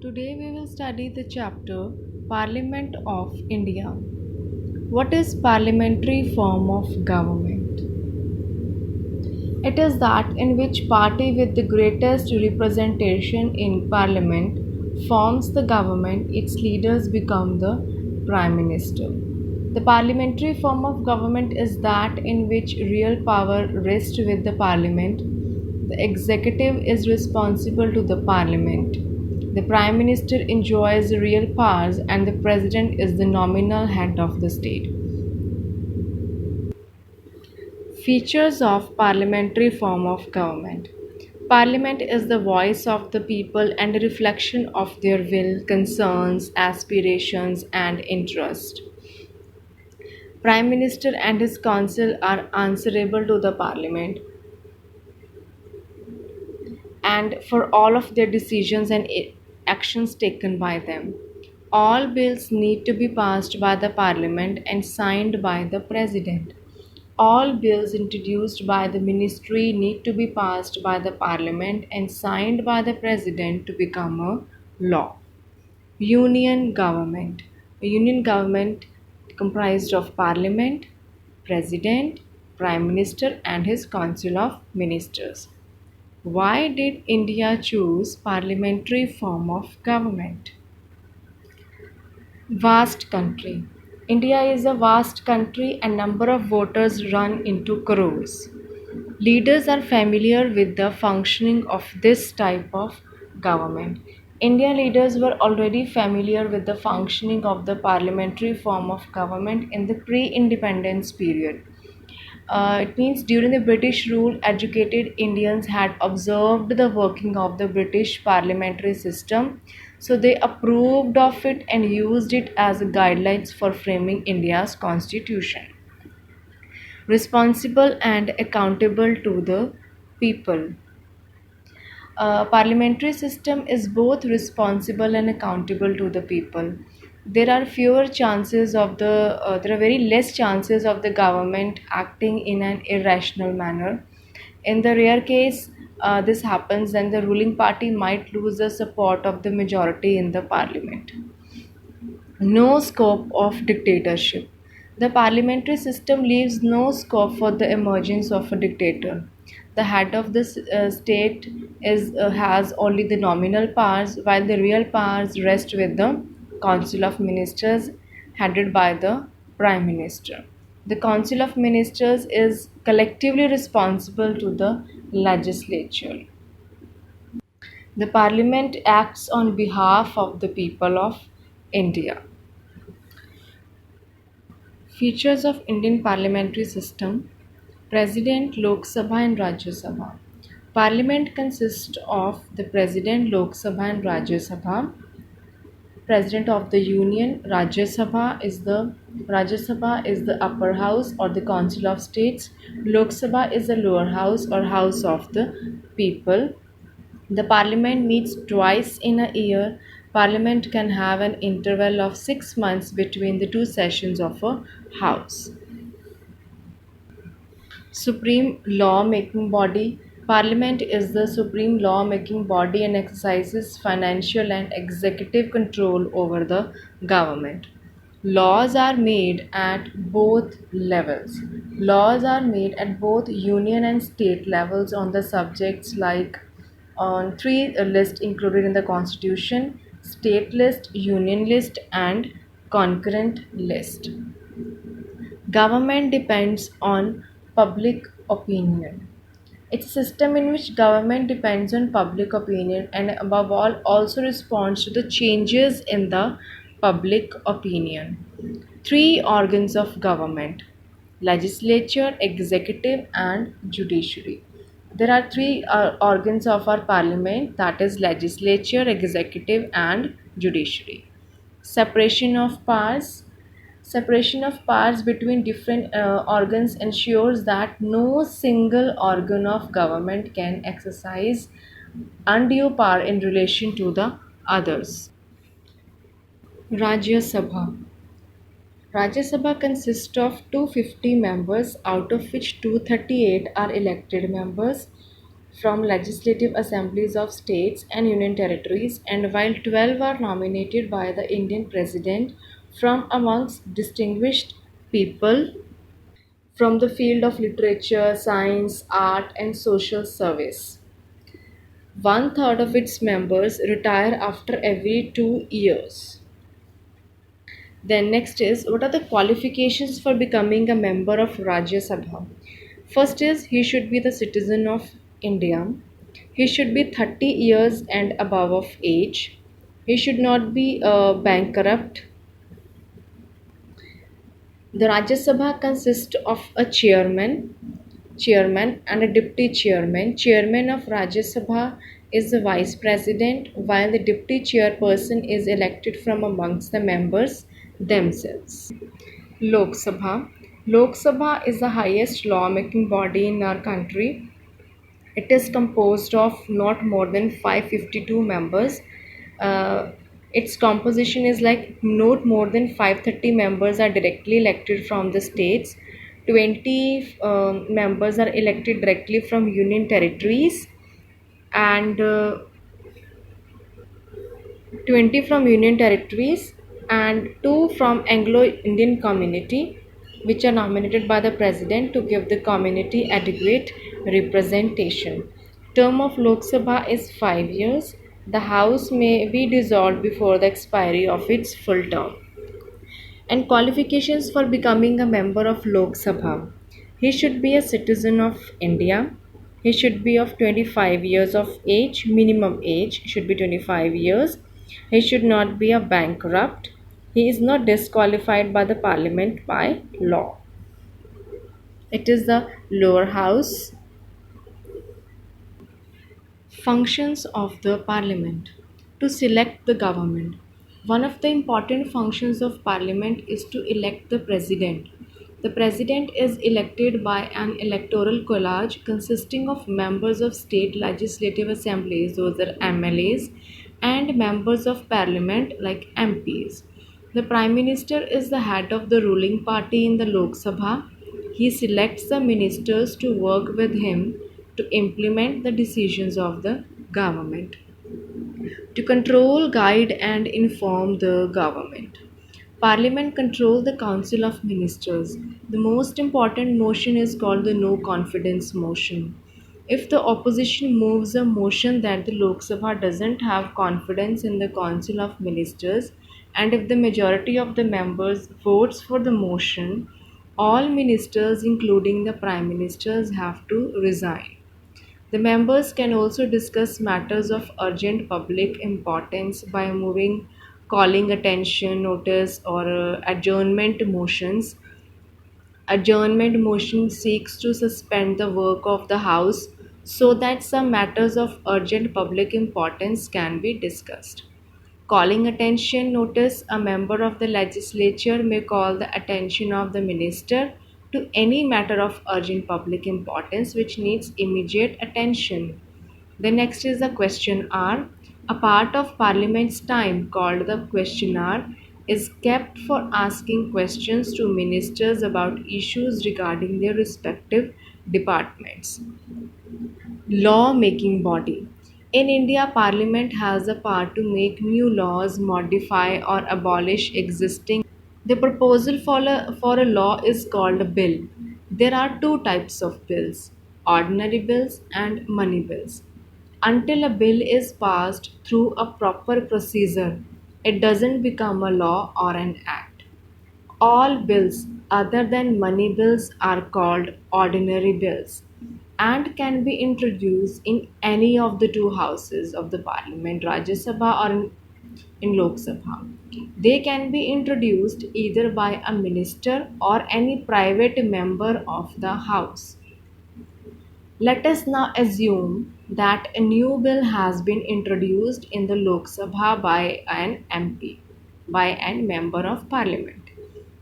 Today we will study the chapter Parliament of India. What is parliamentary form of government? It is that in which party with the greatest representation in parliament forms the government, its leaders become the prime minister. The parliamentary form of government is that in which real power rests with the parliament. The executive is responsible to the parliament. The prime minister enjoys real powers and the president is the nominal head of the state. Features of parliamentary form of government. Parliament is the voice of the people and a reflection of their will, concerns, aspirations, and interest. Prime Minister and his council are answerable to the Parliament and for all of their decisions and actions taken by them. All bills need to be passed by the Parliament and signed by the President. All bills introduced by the Ministry need to be passed by the Parliament and signed by the President to become a law. Union government. A union government comprised of Parliament, President, Prime Minister, and his Council of Ministers. Why did India choose parliamentary form of government? Vast country. India is a vast country and number of voters run into crores. Leaders are familiar with the functioning of this type of government. Indian leaders were already familiar with the functioning of the parliamentary form of government in the pre-independence period. It means during the British rule, educated Indians had observed the working of the British parliamentary system, so they approved of it and used it as guidelines for framing India's constitution. Responsible and accountable to the people. Parliamentary system is both responsible and accountable to the people. There are very less chances of the government acting in an irrational manner. In the rare case this happens, then the ruling party might lose the support of the majority in the parliament. No scope of dictatorship. The parliamentary system leaves no scope for the emergence of a dictator. The head of the state has only the nominal powers, while the real powers rest with the Council of Ministers, headed by the Prime Minister. The Council of Ministers is collectively responsible to the legislature. The Parliament acts on behalf of the people of India. Features of Indian parliamentary system. President, Lok Sabha and Rajya Sabha. Parliament consists of the President, Lok Sabha and Rajya Sabha. President of the Union, Rajya Sabha is the upper house or the Council of States. Lok Sabha is the lower house or House of the People. The Parliament meets twice in a year. Parliament can have an interval of 6 months between the two sessions of a House. Supreme law-making body. Parliament is the supreme law-making body and exercises financial and executive control over the government. Laws are made at both levels. Laws are made at both union and state levels on the subjects like on three lists included in the constitution: state list, union list, and concurrent list. Government depends on public opinion. It's a system in which government depends on public opinion and above all also responds to the changes in the public opinion. Three organs of government: legislature, executive, and judiciary. There are three organs of our parliament, that is legislature, executive, and judiciary. Separation of powers. Separation of powers between different organs ensures that no single organ of government can exercise undue power in relation to the others. Rajya Sabha. Rajya Sabha consists of 250 members, out of which 238 are elected members. from legislative assemblies of states and union territories, and while 12 are nominated by the Indian President from amongst distinguished people from the field of literature, science, art, and social service. One third of its members retire after every 2 years. Then next is, what are the qualifications for becoming a member of Rajya Sabha? First is, he should be the citizen of India. He should be 30 years and above of age. He should not be bankrupt. The Rajya Sabha consists of a chairman and a deputy chairman. Chairman of Rajya Sabha is the vice president, while the deputy chairperson is elected from amongst the members themselves. Lok Sabha. Lok Sabha is the highest lawmaking body in our country. It is composed of not more than 552 members. Uh, its composition is like not more than 530 members are directly elected from the states, 20 members are elected directly from union territories, and 20 from Union territories and 2 from Anglo-Indian community, which are nominated by the President to give the community adequate representation. Term of Lok Sabha is 5 years. The House may be dissolved before the expiry of its full term. And qualifications for becoming a member of Lok Sabha. He should be a citizen of India. He should be of 25 years of age, minimum age should be 25 years. He should not be a bankrupt. He is not disqualified by the parliament by law. It is the lower house. Functions of the Parliament. To select the government. One of the important functions of Parliament is to elect the President. The President is elected by an electoral college consisting of members of state legislative assemblies, those are MLAs, and members of Parliament like MPs. The Prime Minister is the head of the ruling party in the Lok Sabha. He selects the ministers to work with him to implement the decisions of the government, to control, guide, and inform the government. Parliament controls the Council of Ministers. The most important motion is called the no confidence motion. If the opposition moves a motion that the Lok Sabha doesn't have confidence in the Council of Ministers, and if the majority of the members votes for the motion, all ministers, including the prime ministers, have to resign. The members can also discuss matters of urgent public importance by moving calling attention notice or adjournment motions. Adjournment motion seeks to suspend the work of the House so that some matters of urgent public importance can be discussed. Calling attention notice, a member of the legislature may call the attention of the minister to any matter of urgent public importance which needs immediate attention. The next is the question hour. A part of Parliament's time called the question hour is kept for asking questions to ministers about issues regarding their respective departments. Law making body. In India, Parliament has the power to make new laws, modify or abolish existing. The proposal for a law is called a bill. There are two types of bills, ordinary bills and money bills. Until a bill is passed through a proper procedure, it doesn't become a law or an act. All bills other than money bills are called ordinary bills and can be introduced in any of the two houses of the parliament, Rajya Sabha or in Lok Sabha. They can be introduced either by a minister or any private member of the house. Let us now assume that a new bill has been introduced in the Lok Sabha by an MP, by an member of parliament.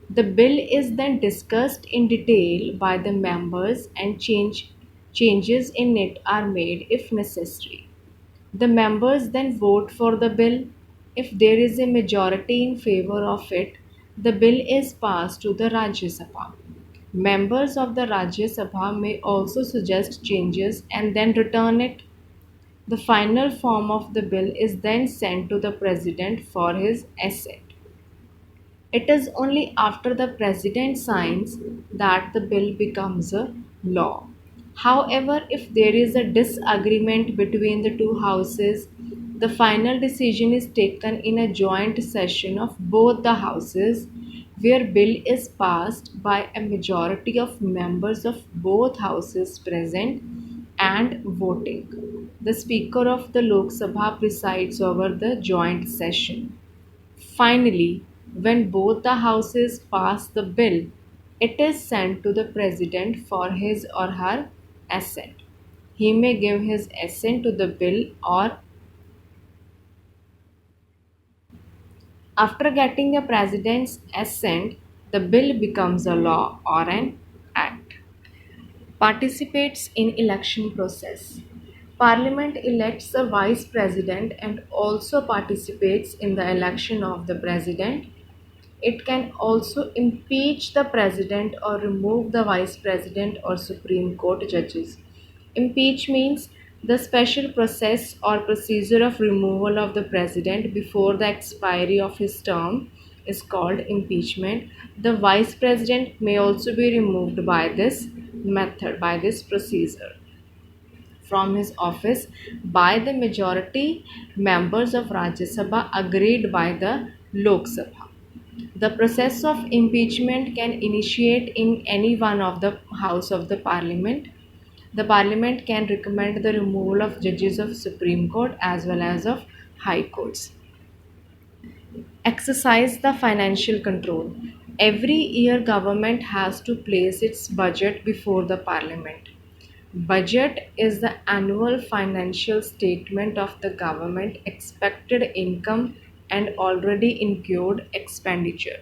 The bill is then discussed in detail by the members and changes in it are made if necessary. The members then vote for the bill. If there is a majority in favor of it, the bill is passed to the Rajya Sabha. Members of the Rajya Sabha may also suggest changes and then return it. The final form of the bill is then sent to the President for his assent. It is only after the President signs that the bill becomes a law. However, if there is a disagreement between the two houses, the final decision is taken in a joint session of both the houses where bill is passed by a majority of members of both houses present and voting. The Speaker of the Lok Sabha presides over the joint session. Finally, when both the houses pass the bill, it is sent to the President for his or her assent. He may give his assent to the bill, or after getting the President's assent, the bill becomes a law or an act. Participates in election process. Parliament elects a vice president and also participates in the election of the president. It can also impeach the president or remove the vice president or Supreme Court judges. Impeach means the special process or procedure of removal of the president before the expiry of his term is called impeachment. The vice president may also be removed by this method, by this procedure, from his office by the majority members of Rajya Sabha agreed by the Lok Sabha. The process of impeachment can initiate in any one of the house of the parliament. The parliament can recommend the removal of judges of Supreme Court as well as of high courts. Exercise the financial control. Every year government has to place its budget before the parliament. Budget is the annual financial statement of the government expected income and already incurred expenditure.